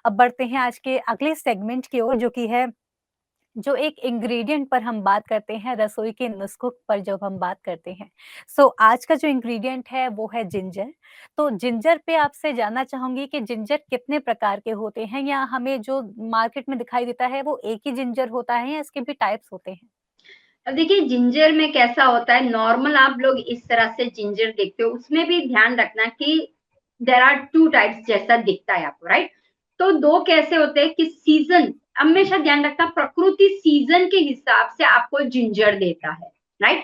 अब बढ़ते हैं आज के अगले सेगमेंट की ओर, जो कि है जो एक इंग्रेडिएंट पर हम बात करते हैं, रसोई के नुस्खों पर जब हम बात करते हैं। आज का जो इंग्रेडिएंट है वो है जिंजर। तो जिंजर पे आपसे जानना चाहूँगी कि जिंजर कितने प्रकार के होते हैं, या हमें जो मार्केट में दिखाई देता है वो एक ही जिंजर होता है या इसके भी टाइप्स होते हैं? अब देखिए जिंजर में कैसा होता है, नॉर्मल आप लोग इस तरह से जिंजर देखते हो, उसमें भी ध्यान रखना कि देयर आर 2 टाइप्स जैसा दिखता है आपको, राइट? तो 2 कैसे होते हैं कि सीज़न हमेशा ध्यान रखना, प्रकृति सीज़न के हिसाब से आपको जिंजर देता है, राइट?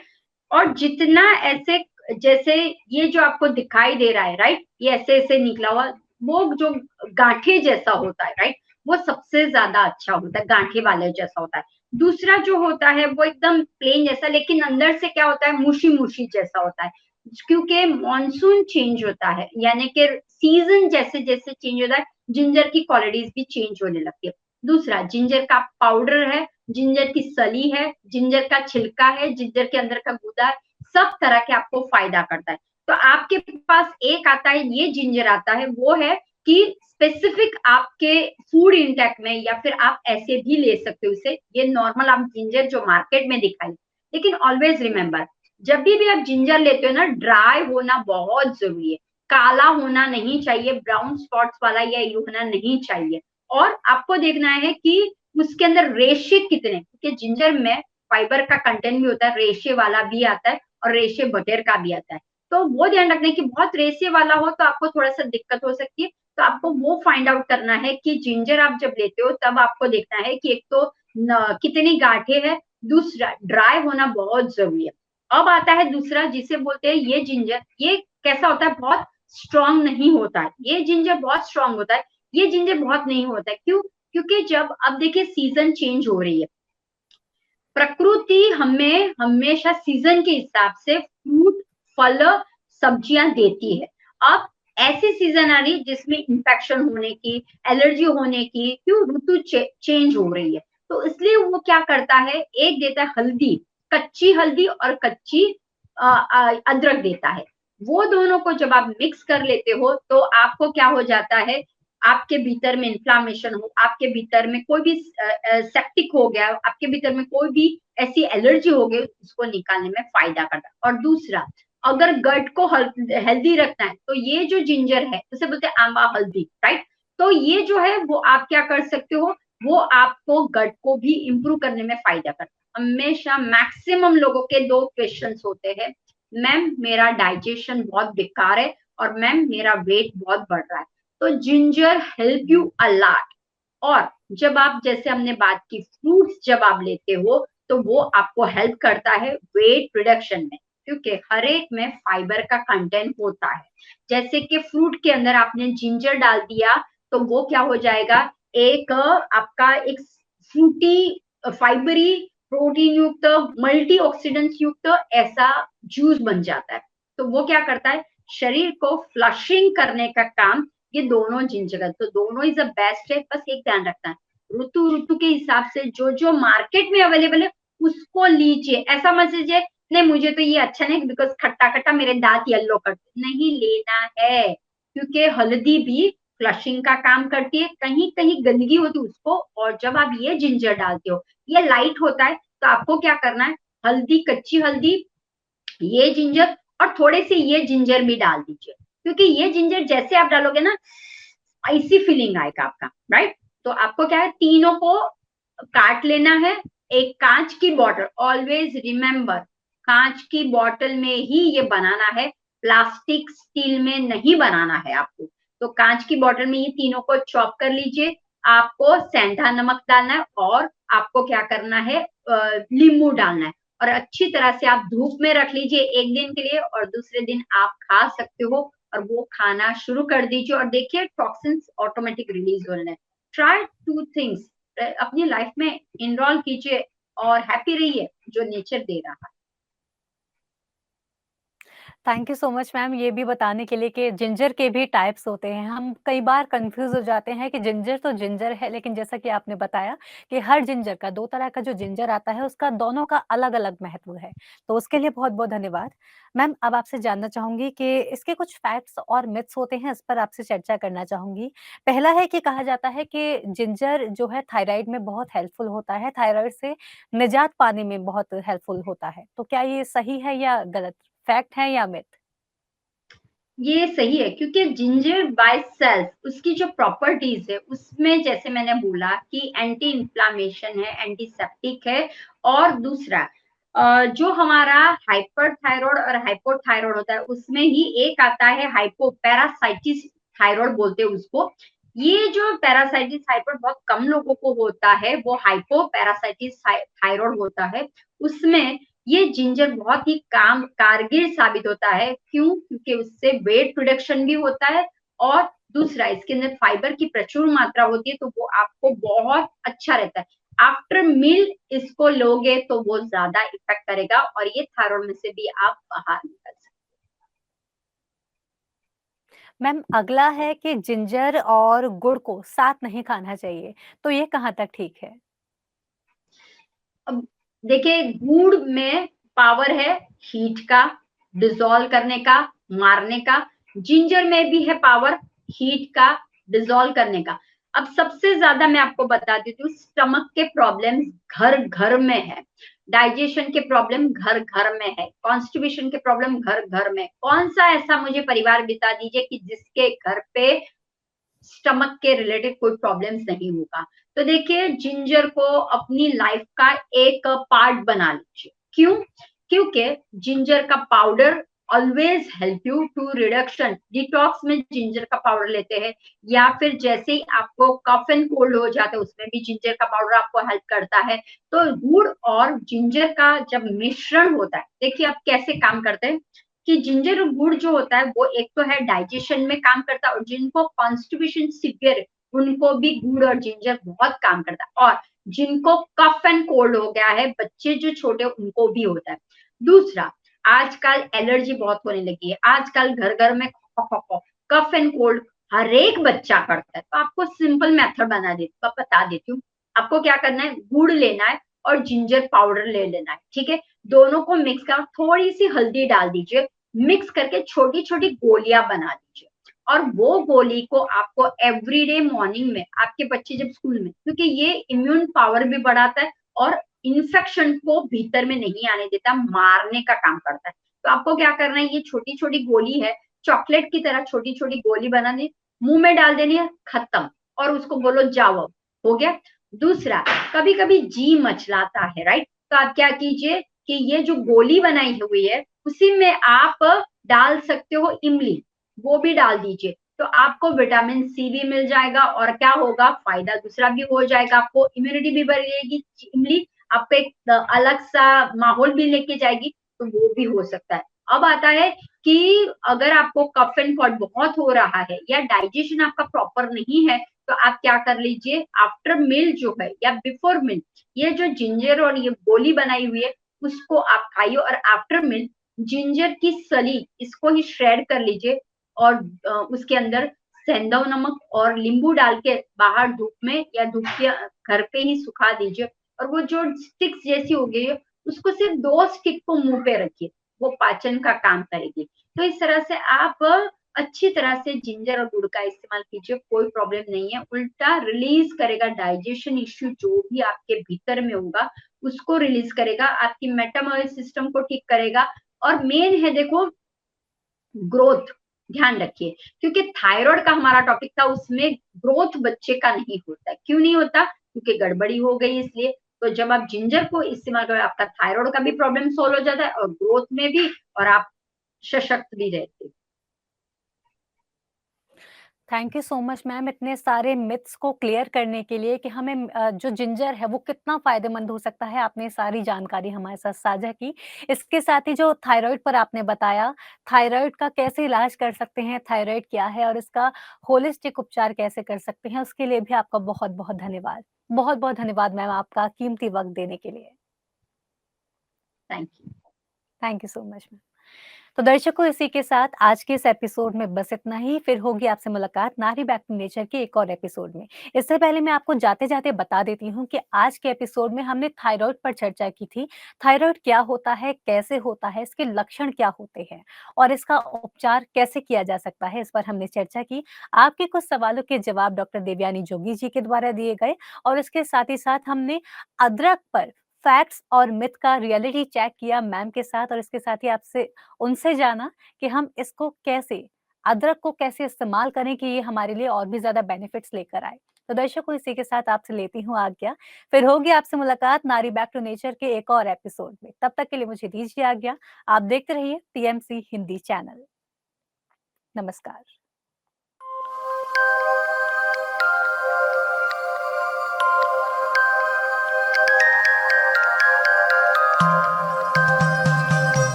और जितना ऐसे जैसे ये जो आपको दिखाई दे रहा है, राइट? ये ऐसे-ऐसे निकला हुआ, वो जो गाँठें जैसा होता है, राइट? वो सबसे ज़्यादा अच्छा होता है, गाँठें वाले जैसा होता है। दूसरा जो होता है वो एकदम प्लेन जैसा, लेकिन अंदर से क्या होता है, मूशी-मूशी जैसा होता है। क्योंकि मॉनसून चेंज होता है, यानी कि सीज़न जैसे-जैसे चेंज होता है, जिंजर की क्वालिटीज़ भी चेंज होने लगती है। दूसरा जिंजर का पाउडर है, जिंजर की सली है, जिंजर का छिलका है, जिंजर के अंदर का गूदा है, सब तरह के आपको फ़ायदा करता है। तो आपके पास एक आता है, ये जिंजर आता है, वो है कि स्पेसिफिक आपके फूड इंटेक में, या फिर आप ऐसे भी ले सकते हो इसे, ये नॉर्मल आप जिंजर जो मार्केट में दिखाई। लेकिन ऑलवेज रिमेंबर, जब भी आप जिंजर लेते हो ना, ड्राई होना बहुत जरूरी है, काला होना नहीं चाहिए, ब्राउन स्पॉट्स वाला या ये होना नहीं चाहिए। और आपको देखना है कि उसके अंदर रेशे कितने, क्योंकि जिंजर में फाइबर का कंटेंट भी होता है, रेशे वाला भी आता है और रेशे बटेर का भी आता है। तो वो ध्यान रखना है कि बहुत रेशे वाला हो तो आपको थोड़ा सा दिक्कत हो सकती है। तो आपको वो फाइंड आउट करना है कि जिंजर आप जब लेते हो तब आपको देखना है कि एक तो कितनी गांठें है, दूसरा ड्राई होना बहुत जरूरी है। अब आता है दूसरा जिसे बोलते हैं ये जिंजर, ये कैसा होता है, बहुत स्ट्रांग नहीं होता है, ये जिंजर बहुत स्ट्रांग होता है, ये जिंजर बहुत नहीं होता है। क्यों? क्योंकि जब अब देखिए सीजन चेंज हो रही है, प्रकृति हमें हमेशा सीजन के हिसाब से फ्रूट, फल, सब्जियां देती है। अब ऐसी सीजन आ रही जिसमें इंफेक्शन होने की, एलर्जी होने की, क्यों, ऋतु चेंज हो रही है, तो इसलिए वो क्या करता है, एक देता है हल्दी, कच्ची हल्दी और कच्ची अदरक देता है। वो दोनों को जब आप मिक्स कर लेते हो तो आपको क्या हो जाता है, आपके भीतर में इन्फ्लामेशन हो, आपके भीतर में कोई भी सेप्टिक हो गया, आपके भीतर में कोई भी ऐसी एलर्जी हो गई, उसको निकालने में फायदा करता है। और दूसरा, अगर गट को हेल्दी रखना है तो ये जो जिंजर है, उसे बोलते हैं आंबा हल्दी, राइट? तो ये जो है वो आप क्या कर सकते हो, वो आपको गट को भी इंप्रूव करने में फायदा करता है। हमेशा मैक्सिमम लोगों के 2 क्वेश्चंस होते हैं, मैम मेरा डाइजेशन बहुत बेकार है, और मैम मेरा वेट बहुत बढ़ रहा है। तो ginger help you a lot. और जब आप, जैसे हमने बात की, फ्रूट्स जब आप लेते हो तो वो आपको हेल्प करता है वेट रिडक्शन में, क्योंकि हर एक में फाइबर का कंटेंट होता है। जैसे कि फ्रूट के अंदर आपने जिंजर डाल दिया तो वो क्या हो जाएगा, एक आपका एक फ्रूटी, फाइबरी, प्रोटीन युक्त, मल्टी ऑक्सीडेंट्स युक्त ऐसा जूस बन जाता है। तो वो क्या करता है, शरीर को फ्लशिंग करने का काम ये दोनों जिंजर, तो दोनों इज द बेस्ट है। बस एक ध्यान रखना है, ऋतु ऋतु के हिसाब से जो जो मार्केट में अवेलेबल है उसको लीजिए। ऐसा मत लीजिए नहीं मुझे तो ये अच्छा नहीं बिकॉज खट्टा खट्टा मेरे दांत येलो करते, नहीं लेना है, क्योंकि हल्दी भी फ्लशिंग का काम करती है, कहीं कहीं गंदगी होती है उसको। और जब आप ये जिंजर डालते हो, ये लाइट होता है, तो आपको क्या करना है, हल्दी, कच्ची हल्दी, ये जिंजर और थोड़े से ये जिंजर भी डाल दीजिए, क्योंकि ये जिंजर जैसे आप डालोगे ना, स्पाइसी फीलिंग आएगा आपका, राइट? तो आपको क्या है, तीनों को काट लेना है। एक कांच की बॉटल, ऑलवेज रिमेंबर, कांच की बॉटल में ही ये बनाना है, प्लास्टिक स्टील में नहीं बनाना है आपको। तो कांच की बॉटल में ये तीनों को चॉप कर लीजिए। आपको सेंधा नमक डालना है, और आपको क्या करना है, नींबू डालना है, और अच्छी तरह से आप धूप में रख लीजिए 1 दिन के लिए, और दूसरे दिन आप खा सकते हो। और वो खाना शुरू कर दीजिए और देखिए टॉक्सिन्स ऑटोमेटिक रिलीज होने लगे। ट्राई 2 थिंग्स, अपनी लाइफ में इनरोल कीजिए और हैप्पी रहिए जो नेचर दे रहा है। Thank you so much ma'am ये भी बताने के लिए कि जिंजर के भी टाइप्स होते हैं। हम कई बार कन्फ्यूज़ हो जाते हैं कि जिंजर तो जिंजर है, लेकिन जैसा कि आपने बताया कि हर जिंजर का 2 तरह का जो जिंजर आता है, उसका दोनों का अलग-अलग महत्व है। तो उसके लिए बहुत-बहुत धन्यवाद। मैम अब आपसे जानना चाहूँगी कि इसके कुछ फैक्ट्स और मिथ्स होते हैं, इस पर आपसे चर्चा करना चाहूँगी। पहला है कि कहा जाता है कि जिंजर जो है थायराइड में बहुत हेल्पफुल होता है, थायराइड से निजात पाने में बहुत हेल्पफुल होता है। तो क्या ये सही है या गलत? फैक्ट है या मिथ? ये सही है क्योंकि जिंजर बाय सेल्फ उसकी जो प्रॉपर्टीज है उसमें जैसे मैंने बोला कि एंटी इन्फ्लामेशन है, एंटीसेप्टिक है और दूसरा जो हमारा हाइपरथायरॉयड और हाइपोथायरॉयड होता है उसमें ही एक आता है हाइपोपैरासाइटिस थायरॉयड बोलते हैं उसको। ये जो पैरासाइटिस थायरॉयड बहुत कम लोगों को होता है, वो हाइपोपैरासाइटिस थायरॉयड होता है। उसमें ये जिंजर बहुत ही काम कारगर साबित होता है। क्यों? क्योंकि उससे वेट रिडक्शन भी होता है और दूसरा इसके अंदर फाइबर की प्रचुर मात्रा होती है, तो वो आपको बहुत अच्छा रहता है। आफ्टर मील इसको लोगे तो वो ज्यादा इफेक्ट करेगा और ये थायराइड में से भी आप बाहर निकल सकते। मैम अगला है कि जिंजर और गुड़ को साथ नहीं खाना चाहिए, तो ये कहाँ तक ठीक है? अब देखिए गुड़ में पावर है हीट का, डिसॉल्व करने का, मारने का। जिंजर में भी है पावर हीट का, डिसॉल्व करने का। अब सबसे ज्यादा मैं आपको बता देती हूँ, स्टमक के प्रॉब्लम घर घर में है, डाइजेशन के प्रॉब्लम घर घर में है, कॉन्स्टिपेशन के प्रॉब्लम घर घर में। कौन सा ऐसा मुझे परिवार बता दीजिए कि जिसके घर पे स्टमक के रिलेटेड कोई प्रॉब्लम्स नहीं होगा। तो देखिए जिंजर को अपनी लाइफ का एक पार्ट बना लीजिए। क्यों? क्योंकि जिंजर का powder always help you to reduction. Detox में जिंजर का पाउडर लेते हैं या फिर जैसे ही आपको कफ एंड कोल्ड हो जाता है उसमें भी जिंजर का पाउडर आपको हेल्प करता है। तो गुड़ और जिंजर का जब मिश्रण होता है, देखिए आप कैसे काम करते हैं कि जिंजर और गुड़ जो होता है वो एक तो है डाइजेशन में काम करता है और जिनको कॉन्स्टिपेशन सिवियर है उनको भी गुड़ और जिंजर बहुत काम करता है। और जिनको कफ एंड कोल्ड हो गया है, बच्चे जो छोटे उनको भी होता है। दूसरा, आजकल एलर्जी बहुत होने लगी है, आजकल घर घर में कफ एंड कोल्ड हर एक बच्चा करता है। तो आपको सिंपल मेथड बता देती हूँ। आपको क्या करना है, गुड़ लेना है और जिंजर पाउडर ले लेना है, ठीक है। दोनों को मिक्स कर थोड़ी सी हल्दी डाल दीजिए, मिक्स करके छोटी छोटी गोलियां बना दीजिए और वो गोली को आपको एवरीडे मॉर्निंग में आपके बच्चे जब स्कूल में, क्योंकि ये इम्यून पावर भी बढ़ाता है और इन्फेक्शन को भीतर में नहीं आने देता, मारने का काम करता है। तो आपको क्या करना है, ये छोटी छोटी गोली है, चॉकलेट की तरह छोटी छोटी गोली बनानी, मुंह में डाल देनी है, खत्म। और उसको बोलो जाओ, हो गया। दूसरा, कभी कभी जी मचलाता है, राइट, तो आप क्या कीजिए कि ये जो गोली बनाई हुई है उसी में आप डाल सकते हो इमली, वो भी डाल दीजिए। तो आपको विटामिन सी भी मिल जाएगा और क्या होगा, फायदा दूसरा भी हो जाएगा, आपको इम्यूनिटी भी बढ़ेगी। इमली आपको एक अलग सा माहौल भी लेके जाएगी, तो वो भी हो सकता है। अब आता है कि अगर आपको कफ एंड कोल्ड बहुत हो रहा है या डाइजेशन आपका प्रॉपर नहीं है, तो आप क्या कर लीजिए, आफ्टर मील जो है या बिफोर मील, ये जो जिंजर और ये गोली बनाई हुई है उसको आप खाइए और आफ्टर मील जिंजर की सली इसको ही श्रेड कर लीजिए और उसके अंदर सेंधा नमक और नींबू डाल के बाहर धूप में या धूप के घर पे ही सुखा दीजिए। और वो जो स्टिक्स जैसी हो गई है उसको सिर्फ 2 स्टिक को मुंह पे रखिए, वो पाचन का काम करेगी। तो इस तरह से आप अच्छी तरह से जिंजर और गुड़ का इस्तेमाल कीजिए, कोई प्रॉब्लम नहीं है, उल्टा रिलीज करेगा डाइजेशन इश्यू जो भी आपके भीतर में होगा उसको रिलीज करेगा, आपकी मेटाबॉलिक सिस्टम को ठीक करेगा। और मेन है देखो ग्रोथ, ध्यान रखिए क्योंकि थायराइड का हमारा टॉपिक था, उसमें ग्रोथ बच्चे का नहीं होता। क्यों नहीं होता? क्योंकि गड़बड़ी हो गई इसलिए। तो जब आप जिंजर को इस्तेमाल करें आपका थायराइड का भी प्रॉब्लम सोल्व हो जाता है और ग्रोथ में भी, और आप सशक्त भी रहते। Thank you so much ma'am इतने सारे मिथ्स को क्लियर करने के लिए कि हमें जो जिंजर है वो कितना फ़ायदेमंद हो सकता है, आपने सारी जानकारी हमारे साथ साझा की। इसके साथ ही जो थायरॉइड पर आपने बताया, थायरॉइड का कैसे इलाज कर सकते हैं, थायरॉइड क्या है और इसका होलिस्टिक उपचार कैसे कर सकते हैं, उसके लिए भी आपका बहुत-बहुत धन्यवाद। बहुत-बहुत धन्यवाद मैम आपका कीमती वक़्त देने के लिए। Thank you. Thank you so much ma'am. तो दर्शकों, इसी के साथ आज के इस एपिसोड में बस इतना ही। फिर होगी आपसे मुलाकात नारी बैक टू नेचर के एक और एपिसोड में। इससे पहले मैं आपको जाते-जाते बता देती हूँ कि आज के एपिसोड में हमने थायराइड पर चर्चा की थी। थायराइड क्या होता है, कैसे होता है, इसके लक्षण क्या होते हैं और इसका उपचार कैसे किया जा सकता है, इस पर हमने चर्चा की। आपके कुछ सवालों के जवाब डॉक्टर देवयानी जोगी जी के द्वारा दिए गए और इसके साथ ही साथ हमने अदरक पर फैक्ट्स और मिथ का रियलिटी चेक किया मैम के साथ और इसके साथ ही आपसे उनसे जाना कि हम इसको कैसे अदरक को कैसे इस्तेमाल करें कि ये हमारे लिए और भी ज़्यादा बेनिफिट्स लेकर आए। तो दर्शकों, इसी के साथ आपसे लेती हूँ आज्ञा। फिर होगी आपसे मुलाकात नारी बैक टू नेचर के एक और एपिसोड में। तब तक के लिए मुझे दीजिए आज्ञा। आप देखते रहिए टीएमसी हिंदी चैनल। नमस्कार।